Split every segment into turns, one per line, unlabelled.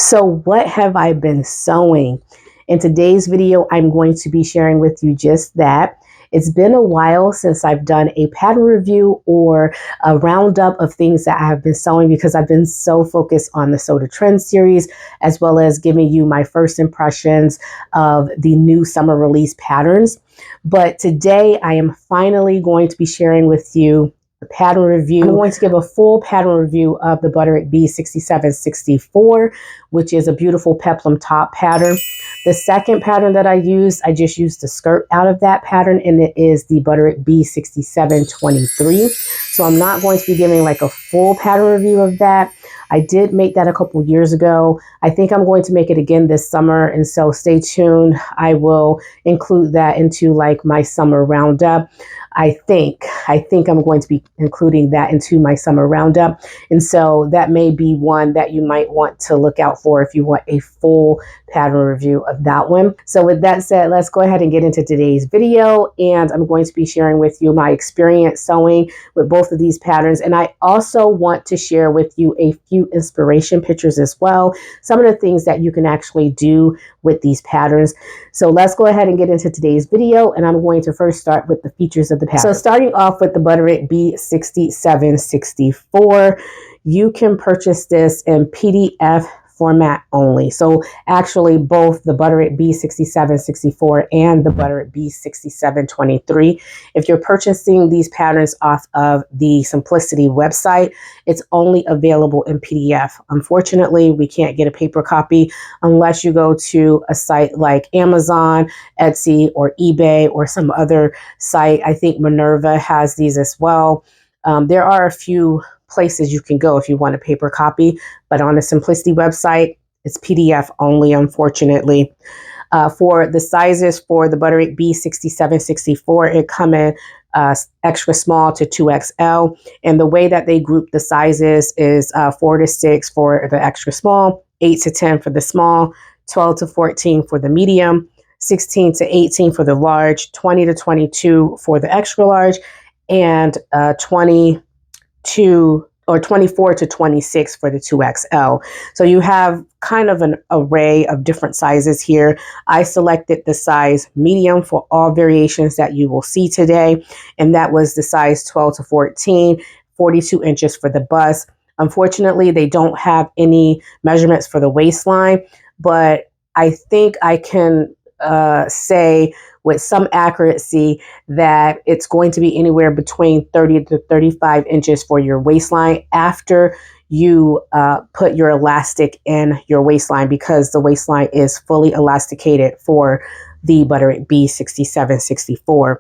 So what have I been sewing? In today's video, I'm going to be sharing with you just that. It's been a while since I've done a pattern review or a roundup of things that I have been sewing because I've been so focused on the Sew to Trend series, as well as giving you my first impressions of the new summer release patterns. But today I am finally going to be sharing with you the pattern review. I'm going to give a full pattern review of the Butterick B6764, which is a beautiful peplum top pattern. The second pattern that I just used the skirt out of that pattern, and it is the Butterick B6723. So I'm not going to be giving like a full pattern review of that. I did make that a couple years ago. I think I'm going to make it again this summer, and so stay tuned. I will include that into like my summer roundup. I think I'm going to be including that into my summer roundup. And so that may be one that you might want to look out for if you want a full pattern review of that one. So with that said, let's go ahead and get into today's video. And I'm going to be sharing with you my experience sewing with both of these patterns. And I also want to share with you a few inspiration pictures as well. Some of the things that you can actually do with these patterns. So let's go ahead and get into today's video. And I'm going to first start with the features of the pattern. So starting off with the Butterick B6764, you can purchase this in PDF format only. So actually both the Butterick B6764 and the Butterick B6723. If you're purchasing these patterns off of the Simplicity website, it's only available in PDF. Unfortunately, we can't get a paper copy unless you go to a site like Amazon, Etsy, or eBay, or some other site. I think Minerva has these as well. There are a few places you can go if you want a paper copy, but on the Simplicity website, it's PDF only, unfortunately. For the sizes for the Butterick B6764, it come in extra small to 2XL, and the way that they group the sizes is 4 to 6 for the extra small, 8 to 10 for the small, 12 to 14 for the medium, 16 to 18 for the large, 20 to 22 for the extra large, and 24 to 26 for the 2XL. So you have kind of an array of different sizes here. I selected the size medium for all variations that you will see today, and that was the size 12 to 14, 42 inches for the bust. Unfortunately, they don't have any measurements for the waistline, but I think I can say with some accuracy that it's going to be anywhere between 30 to 35 inches for your waistline after you put your elastic in your waistline, because the waistline is fully elasticated for the Butterick B6764.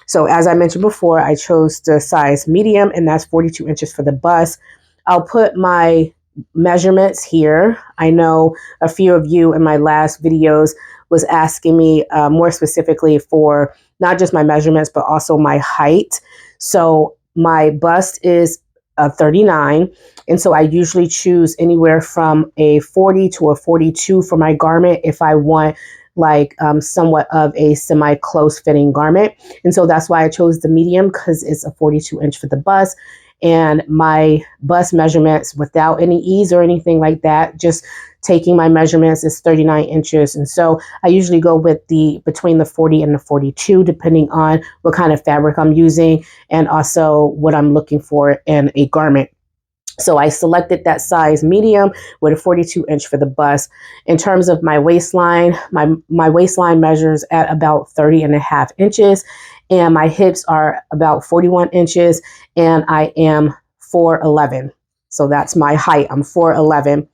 So as I mentioned before, I chose the size medium, and that's 42 inches for the bust. I'll put my measurements here. I know a few of you in my last videos was asking me more specifically for not just my measurements, but also my height. So my bust is 39. And so I usually choose anywhere from a 40 to a 42 for my garment if I want like somewhat of a semi-close fitting garment. And so that's why I chose the medium, because it's a 42 inch for the bust. And my bust measurements without any ease or anything like that, just taking my measurements, is 39 inches. And so I usually go with between the 40 and the 42, depending on what kind of fabric I'm using and also what I'm looking for in a garment. So I selected that size medium with a 42 inch for the bust. In terms of my waistline, my waistline measures at about 30.5 inches. And my hips are about 41 inches, and I am 4'11". So that's my height. I'm 4'11".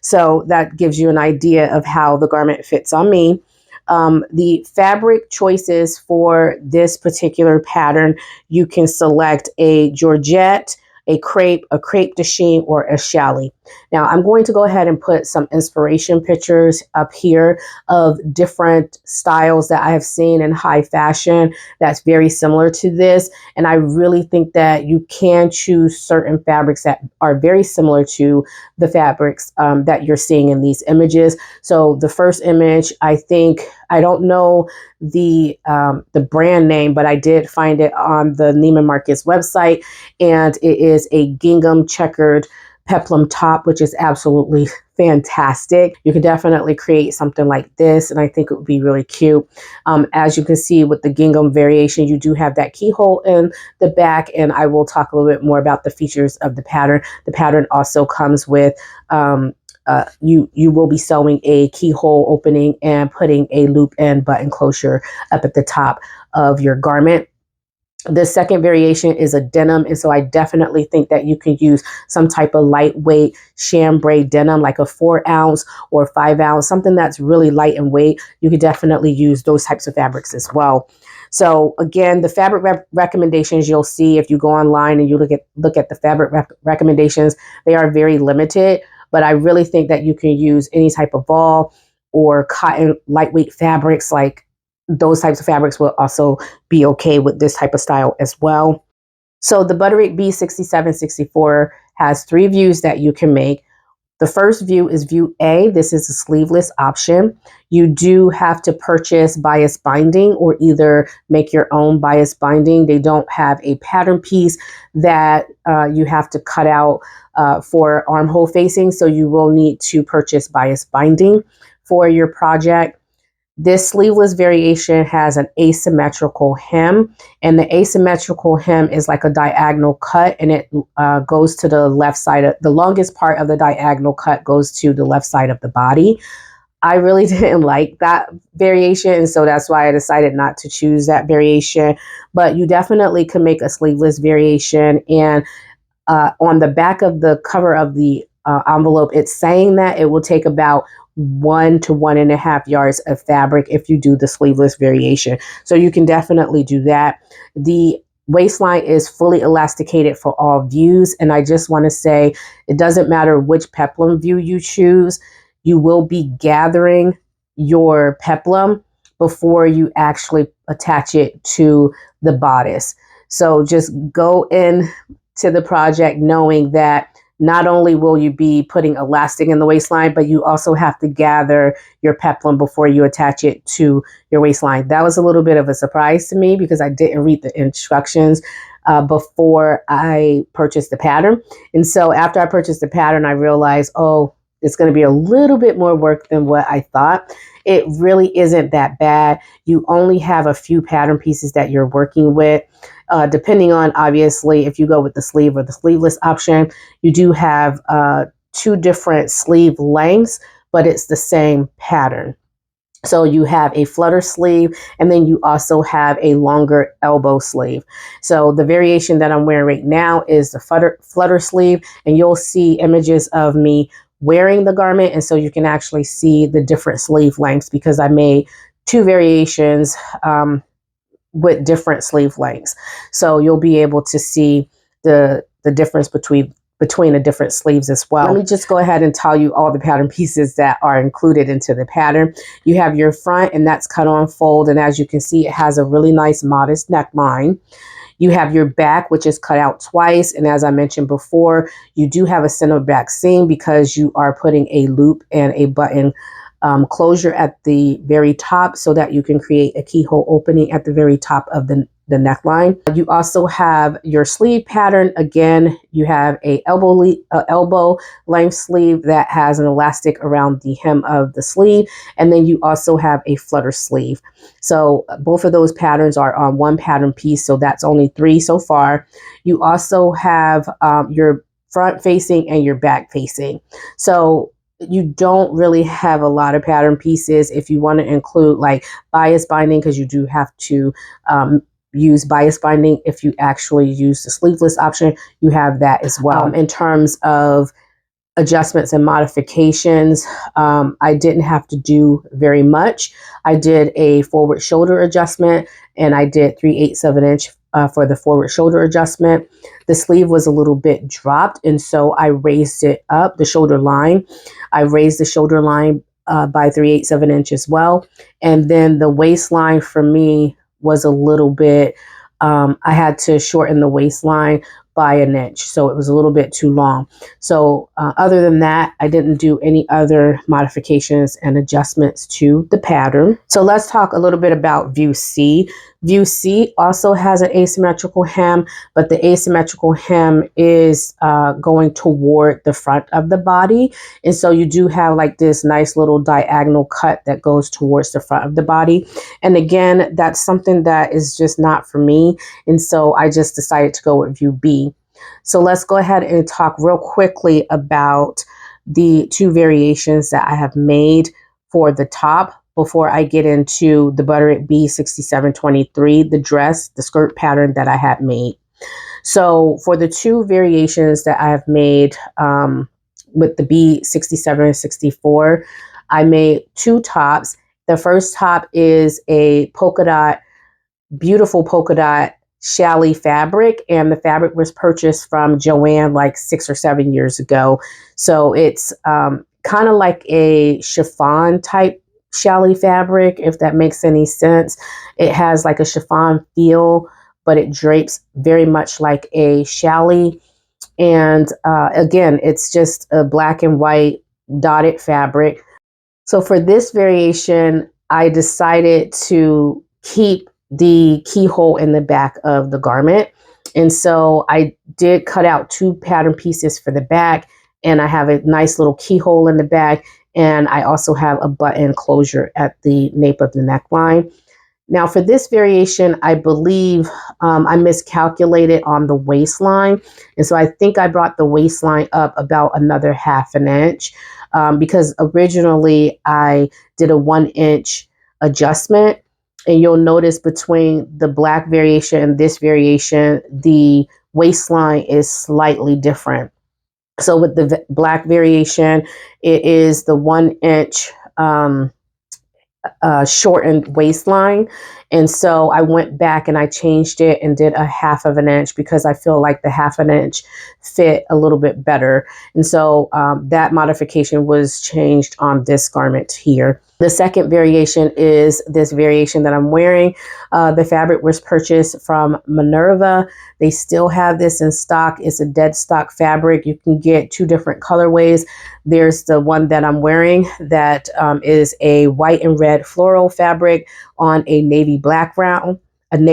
So that gives you an idea of how the garment fits on me. The fabric choices for this particular pattern, you can select a georgette, a crepe de chine, or a challis. Now I'm going to go ahead and put some inspiration pictures up here of different styles that I have seen in high fashion that's very similar to this. And I really think that you can choose certain fabrics that are very similar to the fabrics that you're seeing in these images. So the first image, I don't know the brand name, but I did find it on the Neiman Marcus website, and it is a gingham checkered peplum top, which is absolutely fantastic. You could definitely create something like this, and I think it would be really cute. As you can see with the gingham variation, you do have that keyhole in the back, and I will talk a little bit more about the features of the pattern. The pattern also comes with you will be sewing a keyhole opening and putting a loop and button closure up at the top of your garment. The second variation is a denim, and so I definitely think that you can use some type of lightweight chambray denim, like a 4-ounce or 5-ounce, something that's really light and weight. You could definitely use those types of fabrics as well. So again, the fabric recommendations you'll see if you go online and you look at the fabric recommendations, they are very limited, but I really think that you can use any type of voile or cotton lightweight fabrics. Like those types of fabrics will also be okay with this type of style as well. So the Butterick B6764 has 3 views that you can make. The first view is view A. This is a sleeveless option. You do have to purchase bias binding or either make your own bias binding. They don't have a pattern piece that you have to cut out for armhole facing, so you will need to purchase bias binding for your project. This sleeveless variation has an asymmetrical hem, and the asymmetrical hem is like a diagonal cut, and it goes to the left side. The longest part of the diagonal cut goes to the left side of the body. I really didn't like that variation, and so that's why I decided not to choose that variation. But you definitely can make a sleeveless variation, and on the back of the cover of the envelope, it's saying that it will take about 1 to 1.5 yards of fabric if you do the sleeveless variation. So you can definitely do that. The waistline is fully elasticated for all views. And I just want to say, it doesn't matter which peplum view you choose, you will be gathering your peplum before you actually attach it to the bodice. So just go in to the project knowing that not only will you be putting elastic in the waistline, but you also have to gather your peplum before you attach it to your waistline. That was a little bit of a surprise to me because I didn't read the instructions before I purchased the pattern. And so after I purchased the pattern, I realized, oh, it's going to be a little bit more work than what I thought. It really isn't that bad. You only have a few pattern pieces that you're working with. Depending on, obviously, if you go with the sleeve or the sleeveless option, you do have 2 different sleeve lengths, but it's the same pattern. So you have a flutter sleeve, and then you also have a longer elbow sleeve. So the variation that I'm wearing right now is the flutter sleeve, and you'll see images of me wearing the garment, and so you can actually see the different sleeve lengths because I made 2 variations with different sleeve lengths. So you'll be able to see the difference between the different sleeves as well. Let me just go ahead and tell you all the pattern pieces that are included into the pattern. You have your front, and that's cut on fold, and as you can see, it has a really nice modest neckline. You have your back, which is cut out twice, and as I mentioned before, you do have a center back seam because you are putting a loop and a button closure at the very top so that you can create a keyhole opening at the very top of the neckline. You also have your sleeve pattern. Again, you have a elbow length sleeve that has an elastic around the hem of the sleeve, and then you also have a flutter sleeve. So both of those patterns are on one pattern piece, so that's only 3 so far. You also have your front facing and your back facing. So you don't really have a lot of pattern pieces. If you want to include like bias binding, because you do have to use bias binding if you actually use the sleeveless option, you have that as well. In terms of adjustments and modifications, I didn't have to do very much. I did a forward shoulder adjustment, and I did 3/8 of an inch for the forward shoulder adjustment. The sleeve was a little bit dropped, and so I raised it up, the shoulder line. I raised the shoulder line by 3/8 of an inch as well. And then the waistline for me was a little bit, I had to shorten the waistline by an inch. So it was a little bit too long. So other than that, I didn't do any other modifications and adjustments to the pattern. So let's talk a little bit about view C. View C also has an asymmetrical hem, but the asymmetrical hem is going toward the front of the body. And so you do have like this nice little diagonal cut that goes towards the front of the body. And again, that's something that is just not for me. And so I just decided to go with view B. So let's go ahead and talk real quickly about the two variations that I have made for the top before I get into the Butterick B6723, the dress, the skirt pattern that I had made. So for the two variations that I have made with the B6764, I made two tops. The first top is a polka dot, beautiful polka dot challis fabric, and the fabric was purchased from Joann like 6 or 7 years ago. So it's kind of like a chiffon type challis fabric, if that makes any sense. It has like a chiffon feel, but it drapes very much like a challis. And again, it's just a black and white dotted fabric. So for this variation, I decided to keep the keyhole in the back of the garment. And so I did cut out 2 pattern pieces for the back, and I have a nice little keyhole in the back, and I also have a button closure at the nape of the neckline. Now for this variation, I believe I miscalculated on the waistline. And so I think I brought the waistline up about another ½ an inch because originally I did a 1 inch adjustment. And you'll notice between the black variation and this variation, the waistline is slightly different. So with the black variation, it is the 1 inch shortened waistline. And so I went back and I changed it and did a ½ an inch because I feel like the ½ an inch fit a little bit better. And so that modification was changed on this garment here. The second variation is this variation that I'm wearing. The fabric was purchased from Minerva. They still have this in stock. It's a Deadstock fabric. You can get 2 different colorways. There's the one that I'm wearing that is a white and red floral fabric on a navy background. And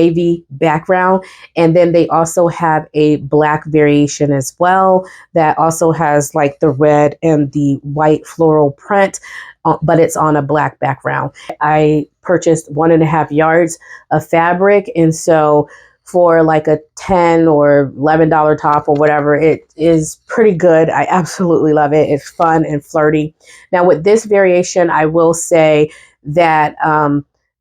then they also have a black variation as well that also has like the red and the white floral print, but it's on a black background. I purchased 1.5 yards of fabric, and so for like a $10 or $11 top or whatever, it is pretty good. I absolutely love it. It's fun and flirty. Now with this variation, I will say that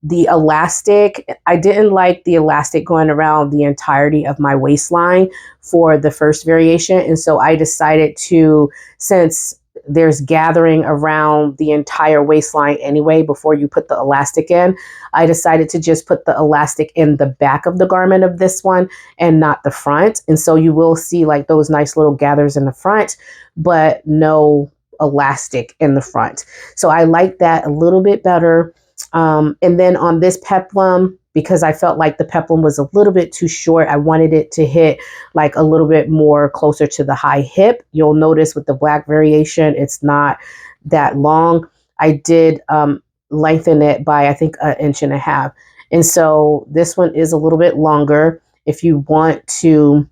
the elastic, I didn't like the elastic going around the entirety of my waistline for the first variation. And so I decided to, since there's gathering around the entire waistline anyway before you put the elastic in, I decided to just put the elastic in the back of the garment of this one and not the front. And so you will see like those nice little gathers in the front, but no elastic in the front. So I like that a little bit better. And then on this peplum, because I felt like the peplum was a little bit too short, I wanted it to hit like a little bit more closer to the high hip. You'll notice with the black variation, it's not that long. I did lengthen it by, I think, 1.5 inches. And so this one is a little bit longer. If you want to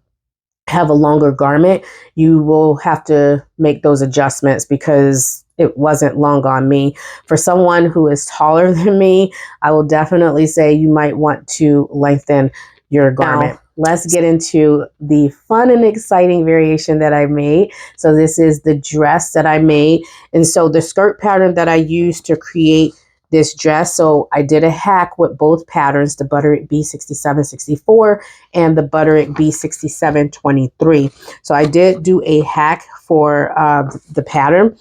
have a longer garment, you will have to make those adjustments because it wasn't long on me. For someone who is taller than me, I will definitely say you might want to lengthen your garment. Now, let's get into the fun and exciting variation that I made. So this is the dress that I made. And so the skirt pattern that I used to create this dress, so I did a hack with both patterns, the Butterick B6764 and the Butterick B6723. So I did do a hack for the pattern.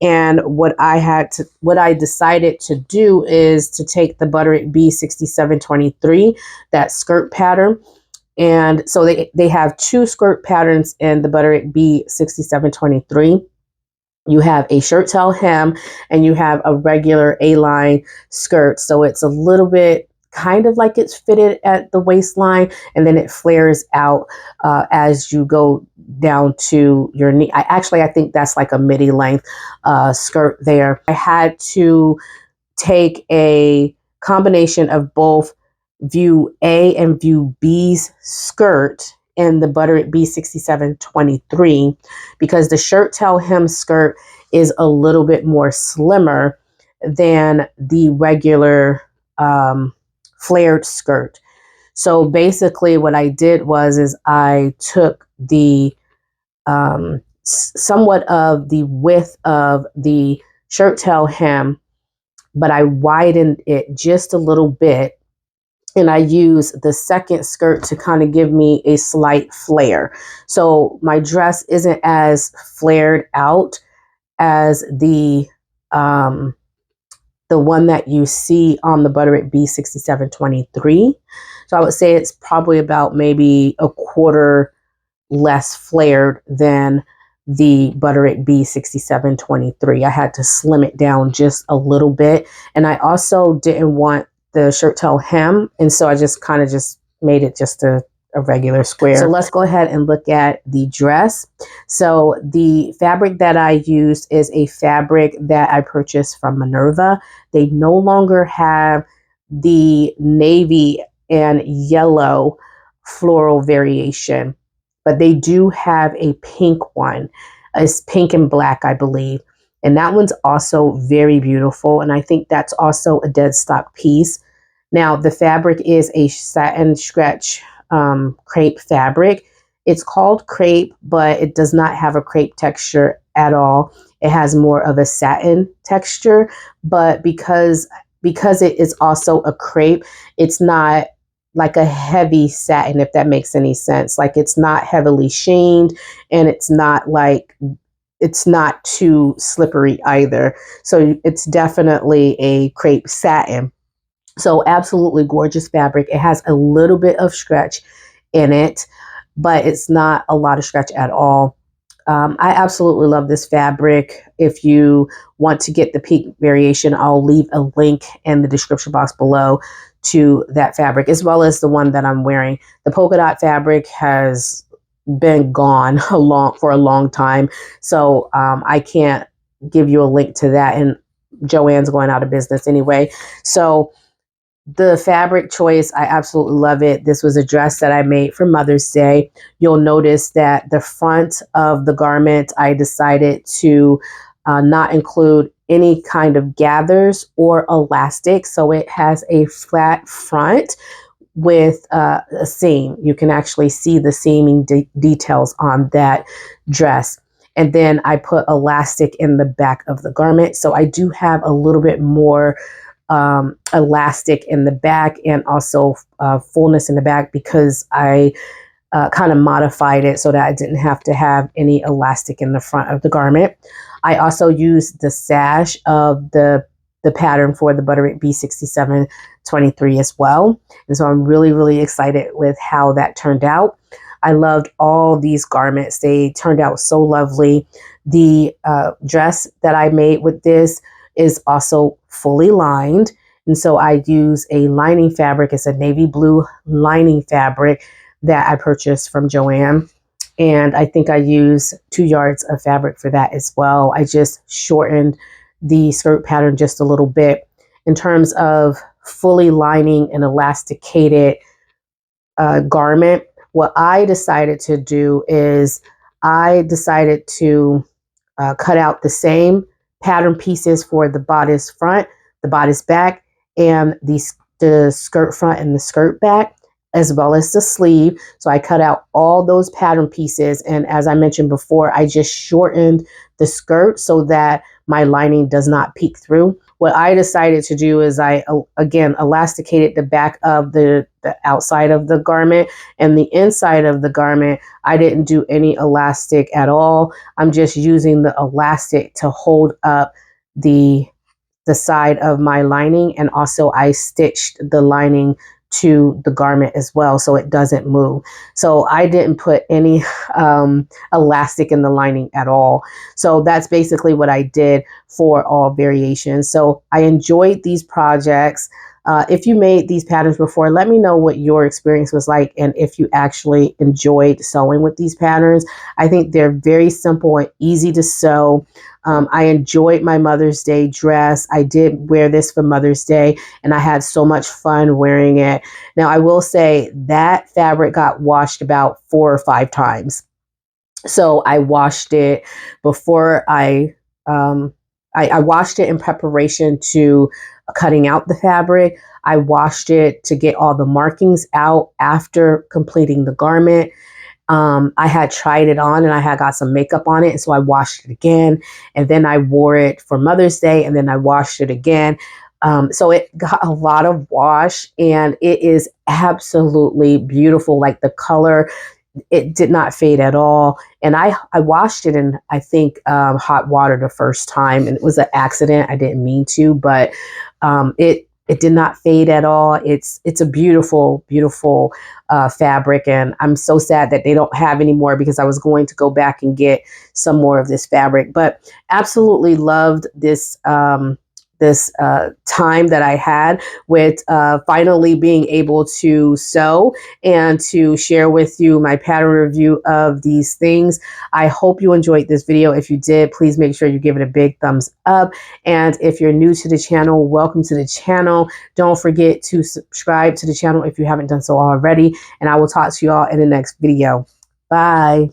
And what I decided to do is to take the Butterick B6723, that skirt pattern. And so they have 2 skirt patterns in the Butterick B6723. You have a shirt tail hem and you have a regular A-line skirt. So it's a little bit kind of like it's fitted at the waistline, and then it flares out as you go down to your knee. I think that's like a midi length skirt there. I had to take a combination of both view A and view B's skirt in the Butterick B6723 because the shirt tail hem skirt is a little bit more slimmer than the regular flared skirt. So basically what I did is I took the somewhat of the width of the shirt tail hem, but I widened it just a little bit, and I use the second skirt to kind of give me a slight flare. So my dress isn't as flared out as the one that you see on the Butterick B6723. So I would say it's probably about maybe a quarter less flared than the Butterick B6723. I had to slim it down just a little bit. And I also didn't want the shirt tail hem. And so I just kind of just made it just a regular square. So let's go ahead and look at the dress. So the fabric that I used is a fabric that I purchased from Minerva. They no longer have the navy and yellow floral variation, but they do have a pink one. It's pink and black, I believe. And that one's also very beautiful. And I think that's also a Deadstock piece. Now, the fabric is a satin stretch crepe fabric. It's called crepe, but it does not have a crepe texture at all. It has more of a satin texture, but because it is also a crepe, it's not like a heavy satin, if that makes any sense. Like it's not heavily sheened, and it's not too slippery either. So it's definitely a crepe satin. So absolutely gorgeous fabric. It has a little bit of stretch in it, but it's not a lot of stretch at all. I absolutely love this fabric. If you want to get the pink variation, I'll leave a link in the description box below to that fabric, as well as the one that I'm wearing. The polka dot fabric has been gone for a long time, so I can't give you a link to that, and Joann's going out of business anyway. So the fabric choice, I absolutely love it. This was a dress that I made for Mother's Day. You'll notice that the front of the garment, I decided to not include any kind of gathers or elastic. So it has a flat front with a seam. You can actually see the seaming details on that dress. And then I put elastic in the back of the garment. So I do have a little bit more elastic in the back, and also fullness in the back, because I kind of modified it so that I didn't have to have any elastic in the front of the garment. I also used the sash of the pattern for the Butterick B6723 as well. And so I'm really, really excited with how that turned out. I loved all these garments. They turned out so lovely. The dress that I made with this is also fully lined. And so I use a lining fabric. It's a navy blue lining fabric that I purchased from Joann. And I think I use 2 yards of fabric for that as well. I just shortened the skirt pattern just a little bit. In terms of fully lining an elasticated garment, what I decided to do is I decided to cut out the same pattern pieces for the bodice front, the bodice back, and the skirt front and the skirt back, as well as the sleeve. So I cut out all those pattern pieces, and as I mentioned before, I just shortened the skirt so that my lining does not peek through. What I decided to do is I, again, elasticated the back of the outside of the garment, and the inside of the garment, I didn't do any elastic at all. I'm just using the elastic to hold up the side of my lining, and also I stitched the lining to the garment as well so it doesn't move. So I didn't put any elastic in the lining at all. So that's basically what I did for all variations. So I enjoyed these projects. If you made these patterns before, let me know what your experience was like and if you actually enjoyed sewing with these patterns. I think they're very simple and easy to sew. I enjoyed my Mother's Day dress. I did wear this for Mother's Day and I had so much fun wearing it. Now, I will say that fabric got washed about 4 or 5 times. So I washed it before I washed it in preparation to cutting out the fabric. I washed it to get all the markings out after completing the garment. I had tried it on and I had got some makeup on it. And so I washed it again. And then I wore it for Mother's Day and then I washed it again. So it got a lot of wash and it is absolutely beautiful. Like the color, it did not fade at all. And I washed it in, I think, hot water the first time. And it was an accident. I didn't mean to, but it did not fade at all. It's a beautiful, beautiful fabric. And I'm so sad that they don't have any more because I was going to go back and get some more of this fabric. But absolutely loved this time that I had with finally being able to sew and to share with you my pattern review of these things. I hope you enjoyed this video. If you did, please make sure you give it a big thumbs up. And if you're new to the channel, welcome to the channel. Don't forget to subscribe to the channel if you haven't done so already. And I will talk to you all in the next video. Bye.